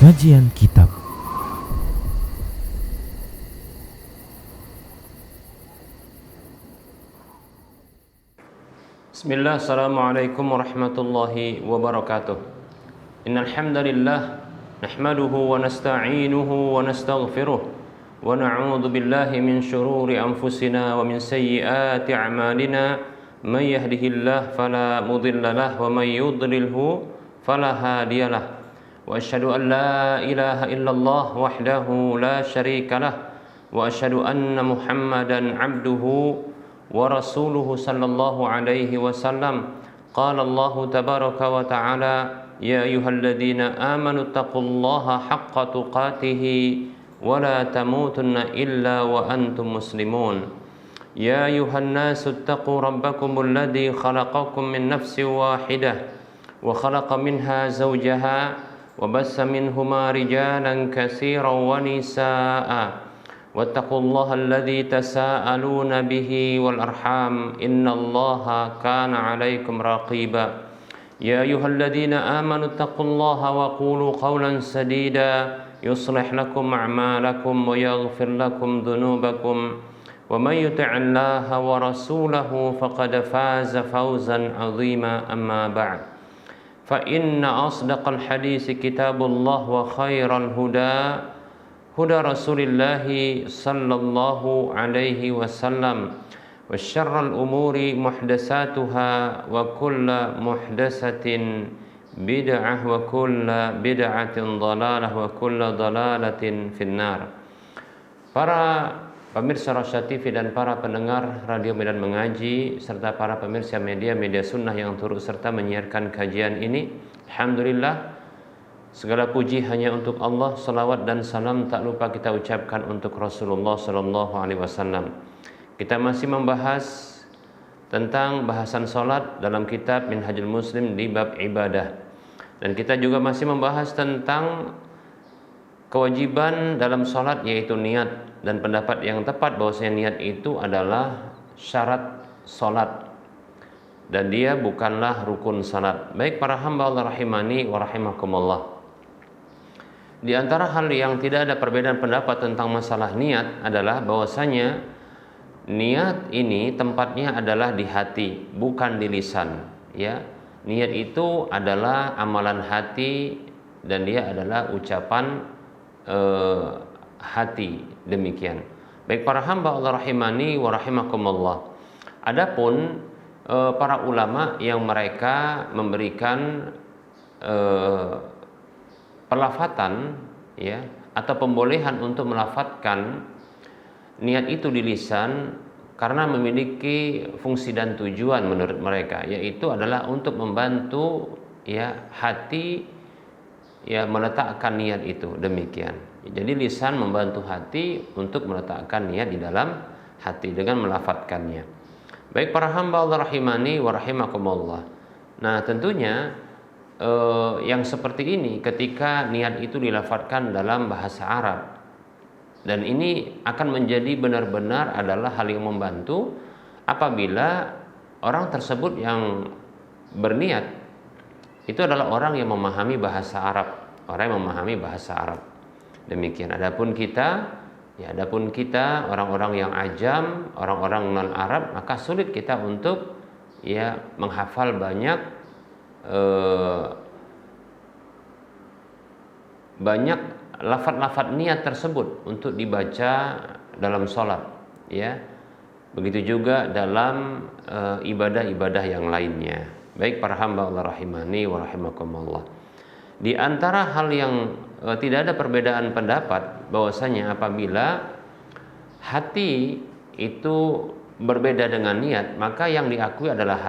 Kajian Kitab. Bismillah, assalamualaikum warahmatullahi wabarakatuh. Innal hamdalillah nahmaduhu wa nasta'inuhu wa nastaghfiruh wa na'udzu billahi min shururi anfusina wa min sayyiati a'malina. May yahdihillahu fala mudilla lahu wa may yudlilhu fala hadiyalah. Wa asyhadu an la ilaha illallah wahdahu la syarika lah wa asyhadu anna Muhammadan 'abduhu wa rasuluhu sallallahu alaihi wasallam. Qala Allah tabaraka wa ta'ala, ya ayyuhalladzina amanu taqullaha haqqa tuqatih wa la tamutunna illa wa antum muslimun. Ya ayyuhan nasu taqu rabbakumul ladzi khalaqakum min nafsin wahidah wa khalaqa minha zawjaha wa bassa minhuma rijalan katsiran wa nisaa'a. واتقوا الله الذي تساءلون به والأرحام إن الله كان عليكم رقيبا يا أيها الذين آمنوا اتقوا الله وقولوا قولا سديدا يصلح لكم أعمالكم ويغفر لكم ذنوبكم ومن يطع الله ورسوله فقد فاز فوزا عظيما أما بعد فإن أصدق الحديث كتاب الله وخير الهدى هدى رسول الله صلى الله عليه وسلم وشر الأمور محدثاتها وكل محدثة بدعة وكل بدعة ضلالة وكل ضلالة في النار. Para pemirsa Rasyad TV dan para pendengar Radio Medan Mengaji serta para pemirsa media sunnah yang turut serta menyiarkan kajian ini, alhamdulillah, segala puji hanya untuk Allah, salawat dan salam tak lupa kita ucapkan untuk Rasulullah sallallahu alaihi wasallam. Kita masih membahas tentang bahasan salat dalam kitab Minhajul Muslim di bab ibadah. Dan kita juga masih membahas tentang kewajiban dalam salat, yaitu niat, dan pendapat yang tepat bahwasanya niat itu adalah syarat salat dan dia bukanlah rukun salat. Baik para hamba Allah rahimani wa rahimakumullah. Di antara hal yang tidak ada perbedaan pendapat tentang masalah niat adalah bahwasanya niat ini tempatnya adalah di hati, bukan di lisan. Ya, niat itu adalah amalan hati dan dia adalah ucapan hati, demikian. Baik para hamba Allah rahimani wa rahimakumullah. Adapun para ulama yang mereka memberikan pelafatan, ya, atau pembolehan untuk melafatkan niat itu di lisan karena memiliki fungsi dan tujuan menurut mereka, yaitu adalah untuk membantu, ya, hati, ya, meletakkan niat itu, demikian. Jadi lisan membantu hati untuk meletakkan niat di dalam hati dengan melafatkannya. Baik para hamba Allah rahimani wa rahimakumullah. Nah, tentunya yang seperti ini ketika niat itu dilafadzkan dalam bahasa Arab, dan ini akan menjadi benar-benar adalah hal yang membantu apabila orang tersebut yang berniat itu adalah orang yang memahami bahasa Arab, orang yang memahami bahasa Arab, demikian. Adapun kita orang-orang yang ajam, orang-orang non Arab, maka sulit kita untuk, ya, menghafal banyak lafaz-lafaz niat tersebut untuk dibaca dalam sholat, ya. Begitu juga dalam ibadah-ibadah yang lainnya. Baik para hamba Allah rahimani wa rahimakumullah. Di antara hal yang tidak ada perbedaan pendapat bahwasanya apabila hati itu berbeda dengan niat, maka yang diakui adalah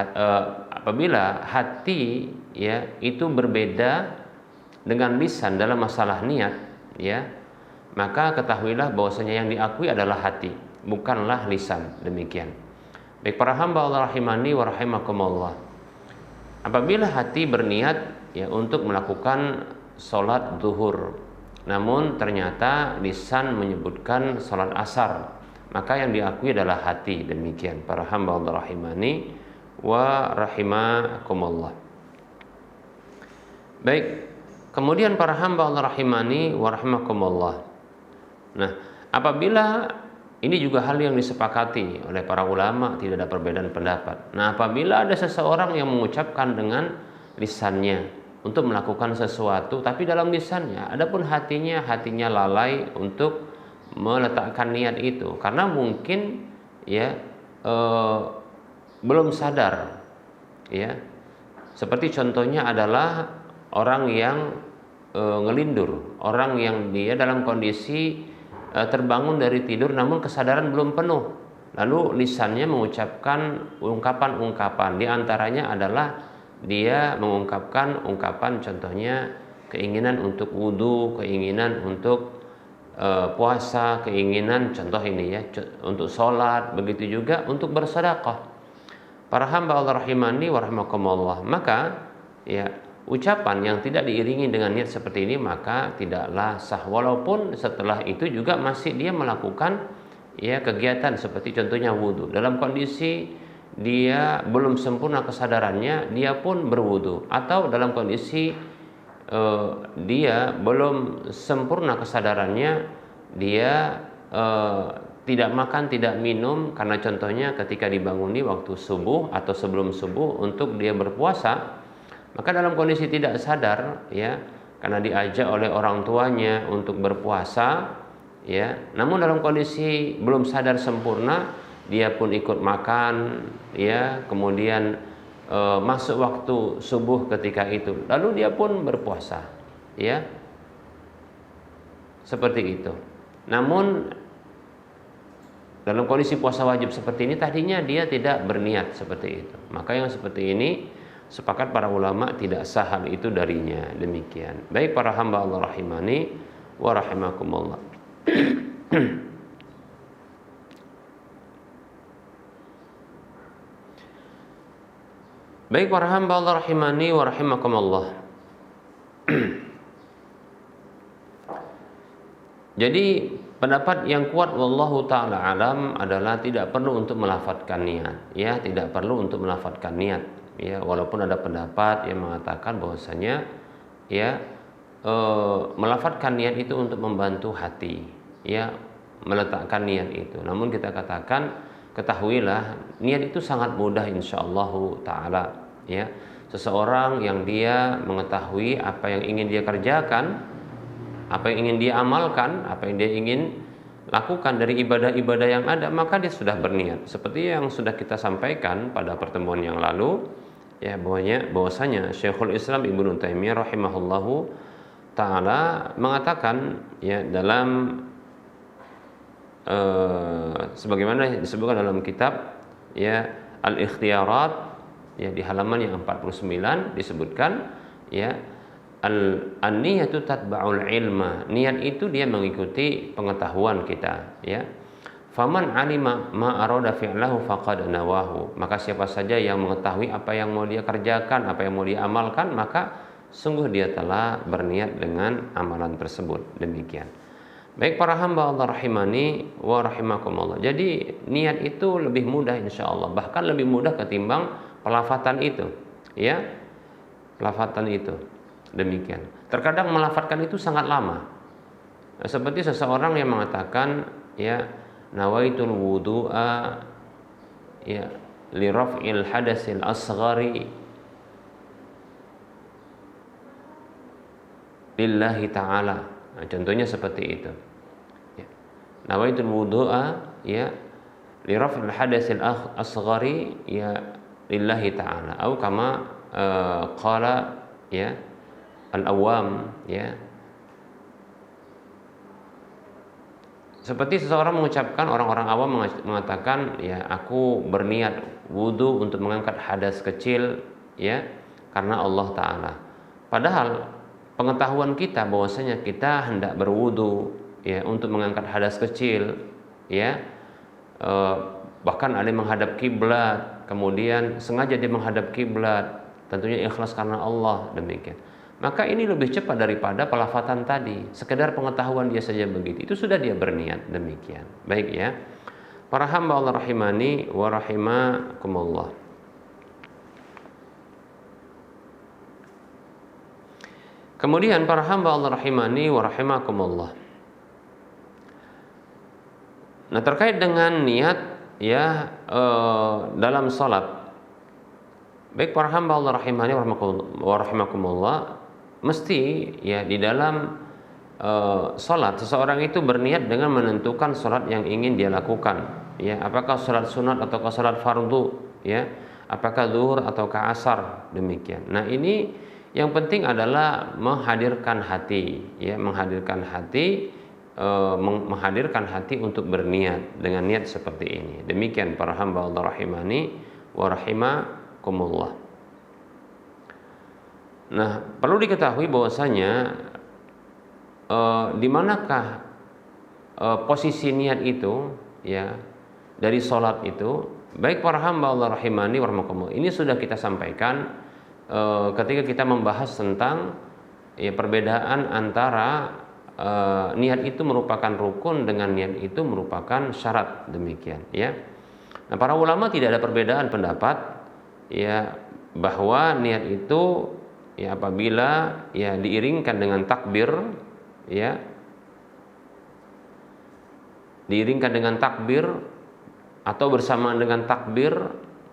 apabila hati, ya, itu berbeda dengan lisan dalam masalah niat, ya, maka ketahuilah bahwasanya yang diakui adalah hati, bukanlah lisan, demikian. Baik para hamba Allah rahimani wa rahimakumullah. Apabila hati berniat, ya, untuk melakukan sholat zuhur, namun ternyata lisan menyebutkan sholat asar, maka yang diakui adalah hati, demikian para hamba Allah rahimani wa rahimakumullah. Baik, Kemudian para hamba Allah rahimani wa rahimakumullah. Nah, apabila ini juga hal yang disepakati oleh para ulama, tidak ada perbedaan pendapat. Nah, apabila ada seseorang yang mengucapkan dengan lisannya untuk melakukan sesuatu, tapi dalam lisannya, adapun hatinya lalai untuk meletakkan niat itu, karena mungkin ya belum sadar, ya. Seperti contohnya adalah orang yang ngelindur, orang yang dia dalam kondisi terbangun dari tidur namun kesadaran belum penuh, lalu lisannya mengucapkan ungkapan-ungkapan, di antaranya adalah dia mengungkapkan ungkapan contohnya keinginan untuk wudhu, keinginan untuk puasa, keinginan contoh ini ya untuk sholat, begitu juga untuk bersedekah. Para hamba Allah rahimani wa rahimakumullah, maka ya ucapan yang tidak diiringi dengan niat seperti ini maka tidaklah sah, walaupun setelah itu juga masih dia melakukan ya kegiatan seperti contohnya wudhu. Dalam kondisi dia belum sempurna kesadarannya, dia pun berwudhu, atau dalam kondisi dia belum sempurna kesadarannya, dia tidak makan, tidak minum, karena contohnya ketika dibanguni waktu subuh atau sebelum subuh untuk dia berpuasa, maka dalam kondisi tidak sadar ya, karena diajak oleh orang tuanya untuk berpuasa ya, namun dalam kondisi belum sadar sempurna dia pun ikut makan ya, kemudian masuk waktu subuh ketika itu, lalu dia pun berpuasa ya, seperti itu. Namun dalam kondisi puasa wajib seperti ini tadinya dia tidak berniat seperti itu, maka yang seperti ini sepakat para ulama tidak sah hal itu darinya. Demikian. Baik para hamba Allah rahimani wa rahimakumullah. Baik para hamba Allah rahimani wa rahimakumullah. Jadi pendapat yang kuat wallahu taala alam adalah tidak perlu untuk melafadzkan niat, ya, tidak perlu untuk melafadzkan niat. Ya, walaupun ada pendapat yang mengatakan bahwasanya ya melafadzkan niat itu untuk membantu hati, ya, meletakkan niat itu. Namun kita katakan, ketahuilah niat itu sangat mudah insyaallah taala, ya. Seseorang yang dia mengetahui apa yang ingin dia kerjakan, apa yang ingin dia amalkan, apa yang dia ingin lakukan dari ibadah-ibadah yang ada, maka dia sudah berniat. Seperti yang sudah kita sampaikan pada pertemuan yang lalu, ya, bahwasanya Syekhul Islam Ibnu Taimiyah rahimahullahu taala mengatakan ya dalam sebagaimana disebutkan dalam kitab ya Al-Ikhtiyarat ya di halaman yang 49 disebutkan ya an-niyatu tatba'ul ilma, niat itu dia mengikuti pengetahuan kita ya. Faman alima ma arada fi'lahu faqad nawahu, maka siapa saja yang mengetahui apa yang mau dia kerjakan, apa yang mau dia amalkan, maka sungguh dia telah berniat dengan amalan tersebut. Demikian. Baik para hamba Allah rahimani wa rahimakumullah. Jadi niat itu lebih mudah insyaallah, bahkan lebih mudah ketimbang pelafatan itu, ya. Pelafatan itu. Demikian. Terkadang melafadzkan itu sangat lama. Seperti seseorang yang mengatakan ya nawaitul wudu'a ya li raf'il hadasil asghari lillahi ta'ala. Nah, contohnya seperti itu. Ya. Nawaitul wudu'a ya li raf'il hadasil asghari ya lillahi ta'ala. Atau kama qala ya al-awwam ya. Seperti seseorang mengucapkan, orang-orang awam mengatakan ya aku berniat wudu untuk mengangkat hadas kecil ya karena Allah Ta'ala. Padahal pengetahuan kita bahwasanya kita hendak berwudu ya untuk mengangkat hadas kecil ya, bahkan ada yang menghadap kiblat, kemudian sengaja dia menghadap kiblat, tentunya ikhlas karena Allah, demikian. Maka ini lebih cepat daripada pelafatan tadi. Sekedar pengetahuan dia saja begitu, itu sudah dia berniat. Demikian. Baik ya. Para hamba Allah rahimani wa rahimakumullah. Kemudian para hamba Allah rahimani wa rahimakumullah. Nah, terkait dengan niat ya dalam salat, baik para hamba Allah rahimani wa rahimakumullah, mesti ya di dalam salat seseorang itu berniat dengan menentukan salat yang ingin dia lakukan, ya, apakah salat sunat ataukah salat fardu, ya, apakah zuhur ataukah asar, demikian. Nah, ini yang penting adalah menghadirkan hati, ya, menghadirkan hati untuk berniat dengan niat seperti ini. Demikian para hamba Allah rahimani wa rahimakumullah. Nah, perlu diketahui bahwasanya di manakah posisi niat itu, ya, dari sholat itu. Baik para hamba Allah rahimani wa rahimakumullah, ini sudah kita sampaikan ketika kita membahas tentang ya perbedaan antara niat itu merupakan rukun dengan niat itu merupakan syarat, demikian, ya. Nah, para ulama tidak ada perbedaan pendapat, ya, bahwa niat itu ya apabila ya diiringkan dengan takbir, ya, diiringkan dengan takbir atau bersamaan dengan takbir,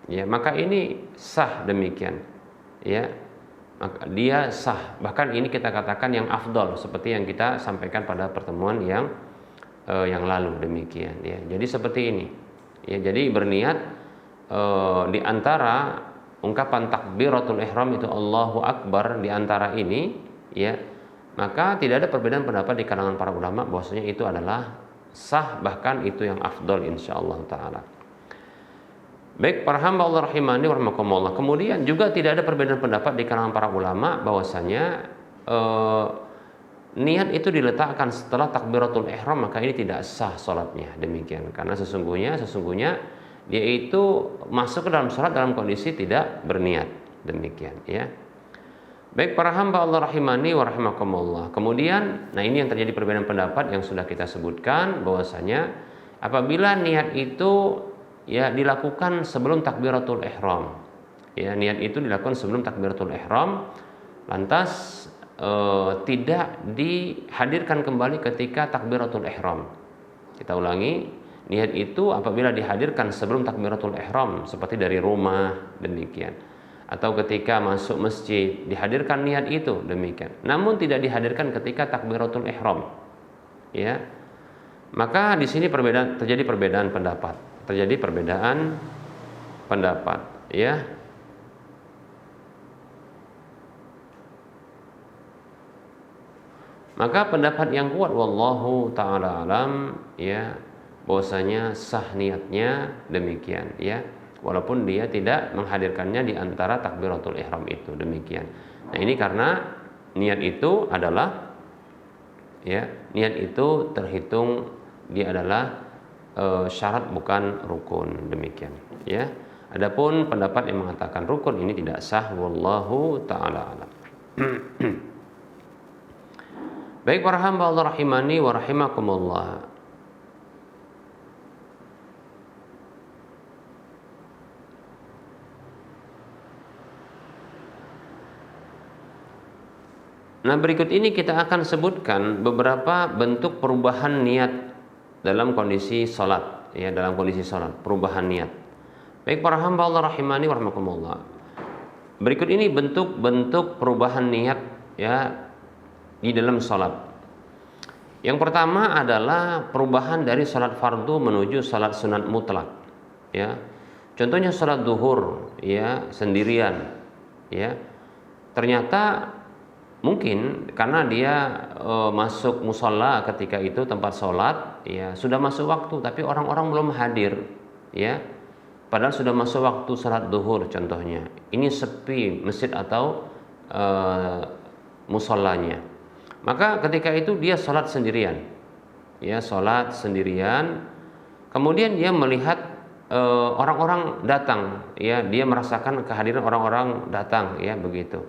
ya, maka ini sah, demikian, ya, maka dia sah. Bahkan ini kita katakan yang afdol, seperti yang kita sampaikan pada pertemuan yang lalu, demikian, ya. Jadi seperti ini, ya. Jadi berniat di antara ungkapan takbiratul ihram itu Allahu Akbar, di antara ini, ya, maka tidak ada perbedaan pendapat di kalangan para ulama bahwasanya itu adalah sah, bahkan itu yang afdol insyaallah taala. Baik para hamba Allah rahimani wa rahimakumullah. Kemudian juga tidak ada perbedaan pendapat di kalangan para ulama bahwasanya niat itu diletakkan setelah takbiratul ihram, maka ini tidak sah salatnya, demikian. Karena sesungguhnya dia itu masuk ke dalam salat dalam kondisi tidak berniat, demikian, ya. Baik para hamba Allah rahimani wa rahimakumullah. Kemudian, nah ini yang terjadi perbedaan pendapat yang sudah kita sebutkan bahwasanya apabila niat itu ya dilakukan sebelum takbiratul ihram, ya, niat itu dilakukan sebelum takbiratul ihram, lantas tidak dihadirkan kembali ketika takbiratul ihram. Kita ulangi, niat itu apabila dihadirkan sebelum takbiratul ihram seperti dari rumah, demikian, atau ketika masuk masjid dihadirkan niat itu, demikian, namun tidak dihadirkan ketika takbiratul ihram, ya, maka di sini terjadi perbedaan pendapat, ya. Maka pendapat yang kuat wallahu taala alam, ya, bahwasanya sah niatnya, demikian, ya, walaupun dia tidak menghadirkannya di antara takbiratul ihram itu, demikian. Nah, ini karena niat itu adalah, ya, niat itu terhitung dia adalah syarat bukan rukun, demikian, ya. Adapun pendapat yang mengatakan rukun ini tidak sah wallahu taala alam. Baik para hamba Allah rahimani wa rahimakumullah. Nah, berikut ini kita akan sebutkan beberapa bentuk perubahan niat dalam kondisi salat, ya, dalam kondisi salat, perubahan niat. Baik para hamba Allah rahimani wa rahimakumullah. Berikut ini bentuk-bentuk perubahan niat, ya, di dalam salat. Yang pertama adalah perubahan dari salat fardu menuju salat sunat mutlak, ya. Contohnya salat zuhur, ya, sendirian, ya. Ternyata mungkin karena dia masuk musola ketika itu tempat sholat, ya, sudah masuk waktu tapi orang-orang belum hadir, ya, padahal sudah masuk waktu sholat zuhur contohnya. Ini sepi masjid atau musolanya. Maka ketika itu dia sholat sendirian, ya, sholat sendirian. Kemudian dia melihat orang-orang datang, ya, dia merasakan kehadiran orang-orang datang, ya, begitu,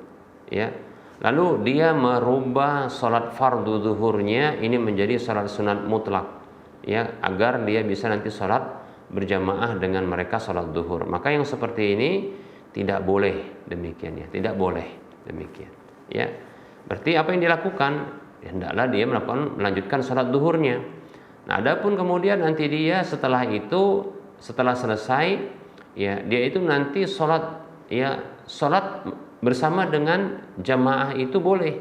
ya. Lalu dia merubah sholat fardu zuhurnya ini menjadi sholat sunat mutlak, ya, agar dia bisa nanti sholat berjamaah dengan mereka sholat zuhur. Maka yang seperti ini tidak boleh, demikian, ya, tidak boleh, demikian, ya. Berarti apa yang dilakukan? Ya, hendaklah dia melanjutkan sholat duhurnya. Nah, adapun kemudian nanti dia setelah selesai, ya dia itu nanti sholat bersama dengan jamaah itu boleh,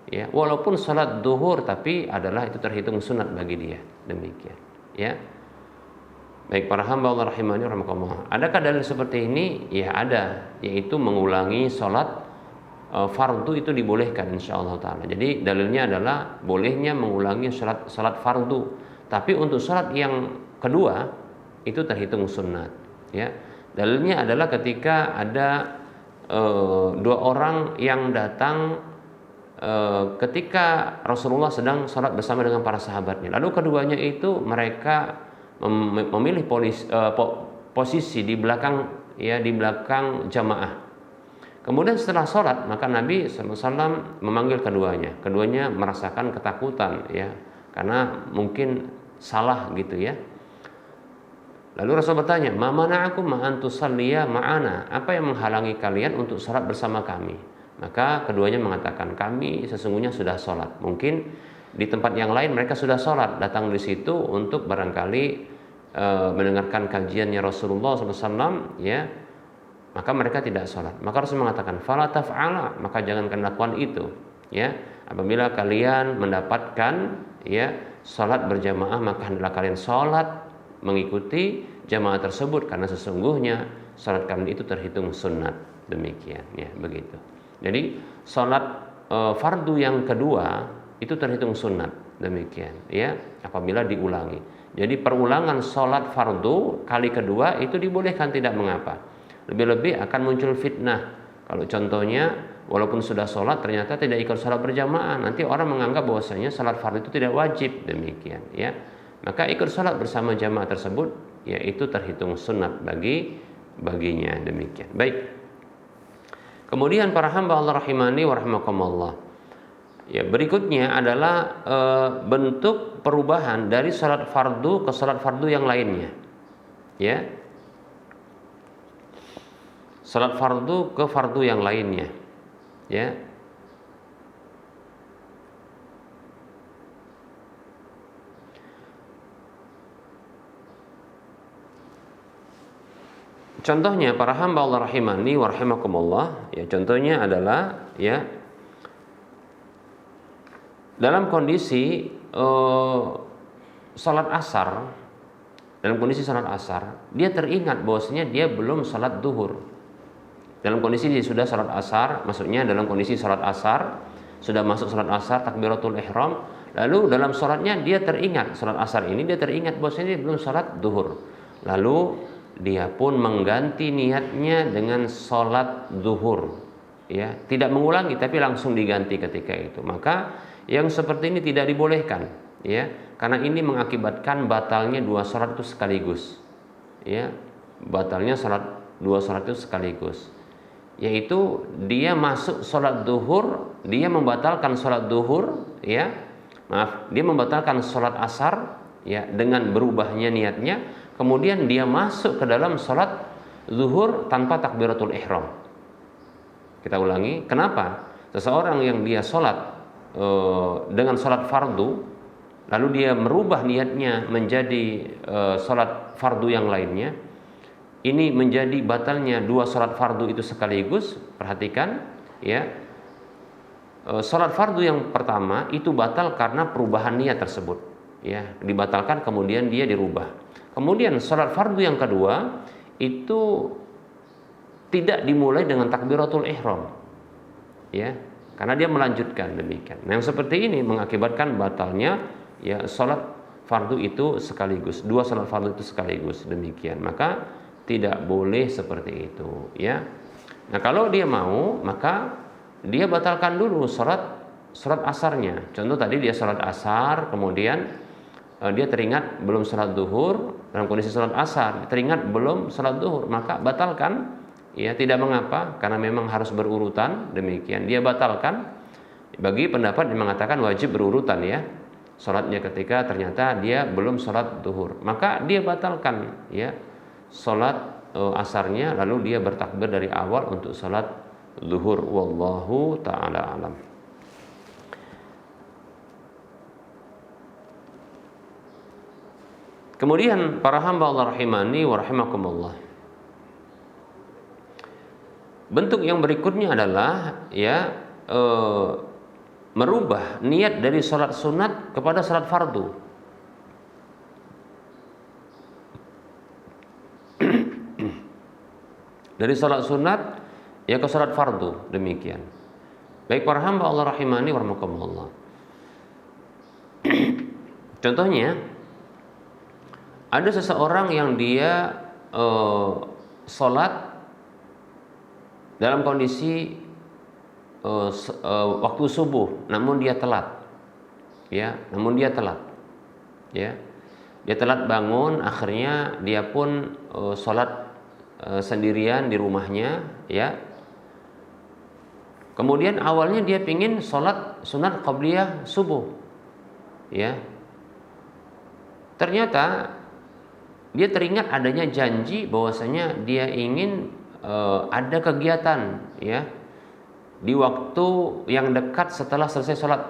ya walaupun sholat duhur tapi adalah itu terhitung sunat bagi dia, demikian, ya. Baik para hamba Allah rahimani rahimakumullah. Adakah dalil seperti ini? Ya ada, yaitu mengulangi sholat fardu itu dibolehkan insyaallah taala. Jadi dalilnya adalah bolehnya mengulangi sholat fardu, tapi untuk sholat yang kedua itu terhitung sunat, ya. Dalilnya adalah ketika ada dua orang yang datang ketika Rasulullah sedang sholat bersama dengan para sahabatnya. Lalu keduanya itu mereka memilih posisi di belakang, ya di belakang jamaah. Kemudian setelah sholat maka Nabi SAW memanggil keduanya. Keduanya merasakan ketakutan, ya karena mungkin salah gitu, ya. Lalu Rasul bertanya, "Ma mana'akum ma an tusalliya ma'ana?" Apa yang menghalangi kalian untuk sholat bersama kami? Maka keduanya mengatakan, "Kami sesungguhnya sudah sholat." Mungkin di tempat yang lain mereka sudah sholat, datang di situ untuk barangkali mendengarkan kajiannya Rasulullah SAW, ya. Maka mereka tidak sholat. Maka Rasul mengatakan, "Fala taf'ala," maka jangan kalian lakukan itu, ya. Apabila kalian mendapatkan, ya sholat berjamaah, maka hendaklah kalian sholat mengikuti jamaah tersebut, karena sesungguhnya sholat kalian itu terhitung sunat, demikian, ya begitu. Jadi sholat fardu yang kedua itu terhitung sunat, demikian, ya apabila diulangi. Jadi perulangan sholat fardu kali kedua itu dibolehkan, tidak mengapa. Lebih-lebih akan muncul fitnah. Kalau contohnya walaupun sudah sholat ternyata tidak ikut sholat berjamaah, nanti orang menganggap bahwasanya sholat fardu itu tidak wajib, demikian, ya. Maka ikut sholat bersama jamaah tersebut, ya itu terhitung sunat baginya, demikian. Baik. Kemudian para hamba Allah rahimani wa rahimakumullah. Ya, berikutnya adalah bentuk perubahan dari salat fardu ke salat fardu yang lainnya. Ya. Salat fardu ke fardu yang lainnya. Ya. Contohnya para hamba Allah rahimani wa rahimakumullah, ya contohnya adalah, ya dalam kondisi salat asar, dia teringat bahwasanya dia belum salat duhur. Dalam kondisi dia sudah salat asar, maksudnya dalam kondisi salat asar, sudah masuk salat asar, takbiratul ihram, lalu dalam salatnya dia teringat, salat asar ini dia teringat bahwasanya dia belum salat duhur. Lalu dia pun mengganti niatnya dengan salat zuhur, ya tidak mengulangi tapi langsung diganti ketika itu. Maka yang seperti ini tidak dibolehkan, ya karena ini mengakibatkan batalnya dua salat itu sekaligus, ya batalnya dua salat itu sekaligus, yaitu dia masuk salat zuhur, dia membatalkan salat zuhur, ya dia membatalkan salat asar, ya dengan berubahnya niatnya. Kemudian dia masuk ke dalam salat zuhur tanpa takbiratul ihram. Kita ulangi, kenapa? Seseorang yang dia salat dengan salat fardu, lalu dia merubah niatnya menjadi salat fardu yang lainnya, ini menjadi batalnya dua salat fardu itu sekaligus. Perhatikan, ya salat fardu yang pertama itu batal karena perubahan niat tersebut, ya dibatalkan kemudian dia dirubah. Kemudian salat fardu yang kedua itu tidak dimulai dengan takbiratul ihram, ya karena dia melanjutkan, demikian. Nah, yang seperti ini mengakibatkan batalnya, ya salat fardu itu sekaligus, dua salat fardu itu sekaligus, demikian. Maka tidak boleh seperti itu, ya. Nah, kalau dia mau maka dia batalkan dulu salat asarnya. Contoh tadi dia salat asar, kemudian dia teringat belum salat zuhur, dalam kondisi salat asar teringat belum salat zuhur, maka batalkan, ya tidak mengapa karena memang harus berurutan, demikian. Dia batalkan. Bagi pendapat yang mengatakan wajib berurutan, ya salatnya ketika ternyata dia belum salat zuhur, maka dia batalkan, ya salat asarnya, lalu dia bertakbir dari awal untuk salat zuhur. Wallahu taala alam. Kemudian para hamba Allah rahimani wa rahimakumullah. Bentuk yang berikutnya adalah merubah niat dari salat sunat kepada salat fardu. Dari salat sunat ke salat fardu, demikian. Baik para hamba Allah rahimani wa rahimakumullah. Contohnya, ada seseorang yang dia sholat dalam kondisi waktu subuh, namun dia telat, dia telat bangun, akhirnya dia pun sholat sendirian di rumahnya, Kemudian awalnya dia pingin sholat sunat qabliyah subuh, Ternyata dia teringat adanya janji bahwasanya dia ingin ada kegiatan di waktu yang dekat setelah selesai sholat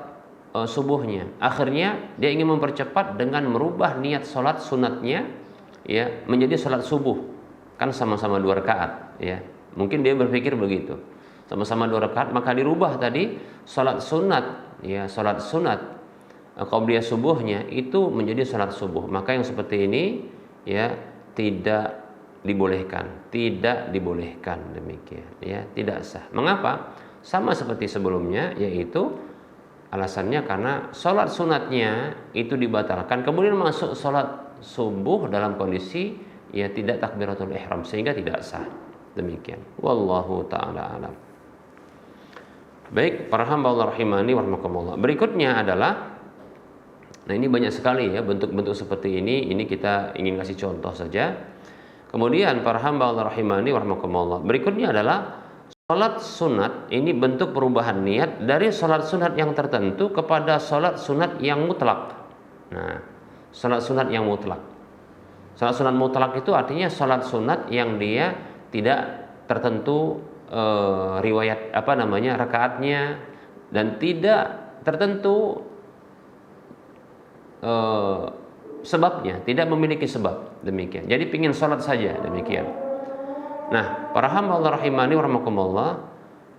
subuhnya. Akhirnya dia ingin mempercepat dengan merubah niat sholat sunatnya menjadi sholat subuh, kan sama-sama 2 rakaat Mungkin dia berpikir begitu, sama-sama 2 rakaat, maka dirubah tadi sholat sunat sholat sunat qabliyah subuhnya itu menjadi sholat subuh. Maka yang seperti ini tidak dibolehkan, demikian tidak sah. Mengapa? Sama seperti sebelumnya, yaitu alasannya karena sholat sunatnya itu dibatalkan, kemudian masuk sholat subuh dalam kondisi tidak takbiratul ihram, sehingga tidak sah, demikian. Wallahu ta'ala alam. Baik para hamba Allah rahimani wa rahimakumullah. Berikutnya adalah, nah ini banyak sekali bentuk-bentuk seperti ini kita ingin kasih contoh saja. Kemudian para hamba Allah rahimani wa rahimakumullah, berikutnya adalah salat sunat. Ini bentuk perubahan niat dari salat sunat yang tertentu kepada salat sunat yang mutlak. Nah, salat sunat yang mutlak. Salat sunat mutlak itu artinya salat sunat yang dia tidak tertentu riwayat rakaatnya, dan tidak tertentu sebabnya, tidak memiliki sebab, demikian. Jadi pingin sholat saja, demikian. Nah, para hamba Allah rahimani wa rahimakumullah,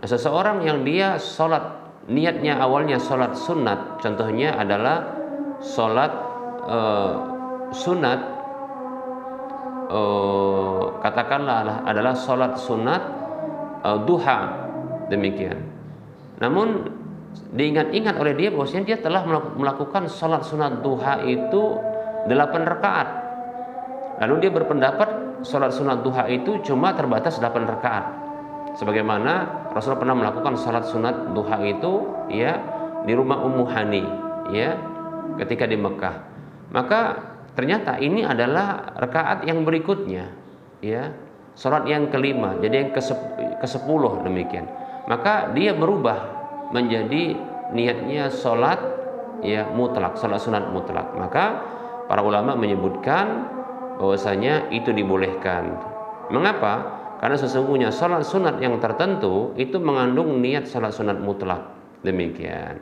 seseorang yang dia sholat, niatnya awalnya sholat sunat, contohnya adalah sholat sunat, katakanlah adalah sholat sunat duha, demikian. Namun diingat-ingat oleh dia bahwasanya dia telah melakukan sholat sunat duha itu 8 rakaat. Lalu dia berpendapat sholat sunat duha itu cuma terbatas 8 rakaat. Sebagaimana Rasulullah pernah melakukan sholat sunat duha itu di rumah Ummu Hani ketika di Mekah. Maka ternyata ini adalah rakaat yang berikutnya, sholat yang kelima, jadi yang ke-10 demikian. Maka dia berubah menjadi niatnya sholat mutlak, sholat sunat mutlak. Maka para ulama menyebutkan bahwasanya itu dibolehkan. Mengapa? Karena sesungguhnya sholat sunat yang tertentu itu mengandung niat sholat sunat mutlak, demikian.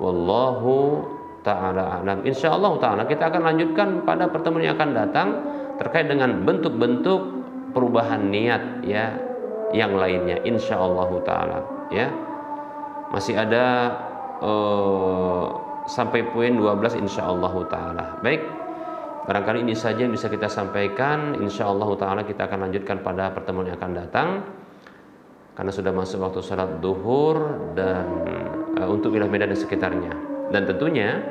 Wallahu ta'ala alam. Insyaallah ta'ala kita akan lanjutkan pada pertemuan yang akan datang terkait dengan bentuk-bentuk perubahan niat yang lainnya, insyaallah ta'ala. Masih ada sampai poin 12 insyaallah ta'ala. Baik, barangkali ini saja yang bisa kita sampaikan. Insyaallah ta'ala kita akan lanjutkan pada pertemuan yang akan datang, karena sudah masuk waktu salat duhur dan untuk wilayah Medan dan sekitarnya. Dan tentunya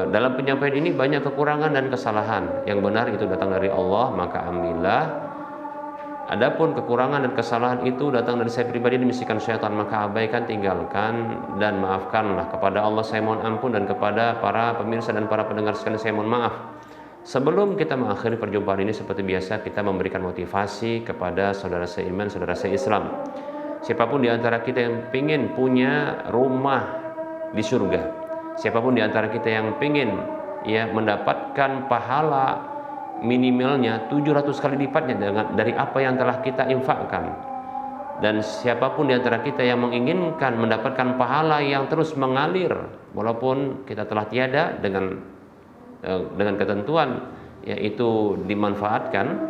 dalam penyampaian ini banyak kekurangan dan kesalahan. Yang benar itu datang dari Allah, maka alhamdulillah. Adapun kekurangan dan kesalahan itu datang dari saya pribadi dan bisikan syaitan, maka abaikan, tinggalkan dan maafkanlah. Kepada Allah saya mohon ampun, dan kepada para pemirsa dan para pendengar sekalian saya mohon maaf. Sebelum kita mengakhiri perjumpaan ini, seperti biasa kita memberikan motivasi kepada saudara seiman, saudara seislam. Siapapun di antara kita yang ingin punya rumah di surga, siapapun di antara kita yang ingin mendapatkan pahala minimalnya 700 kali lipatnya dari apa yang telah kita infakkan, dan siapapun di antara kita yang menginginkan mendapatkan pahala yang terus mengalir walaupun kita telah tiada, dengan dengan ketentuan yaitu dimanfaatkan,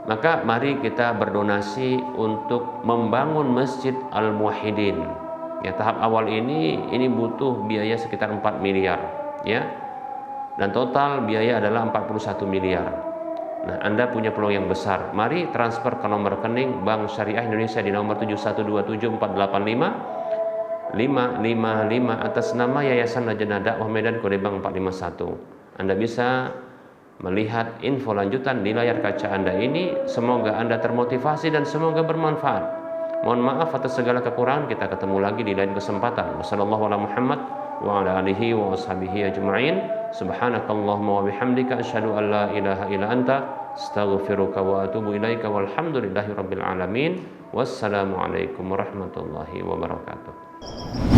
maka mari kita berdonasi untuk membangun Masjid Al-Muwahhidin. Ya, tahap awal ini butuh biaya sekitar 4 miliar, ya. Dan total biaya adalah 41 miliar. Nah, Anda punya peluang yang besar. Mari transfer ke nomor rekening Bank Syariah Indonesia di nomor 7127485 atas nama Yayasan Lajnah Dakwah Medan kode bank 451. Anda bisa melihat info lanjutan di layar kaca Anda ini. Semoga Anda termotivasi dan semoga bermanfaat. Mohon maaf atas segala kekurangan. Kita ketemu lagi di lain kesempatan. Wassallallahu ala Muhammad wa ala alihi wa ashabihi ajma'in. Subhanakallahumma wa bihamdika asyhadu an la ilaha illa anta astaghfiruka wa atubu ilaika walhamdulillahi rabbil alamin. Wassalamualaikum warahmatullahi wabarakatuh.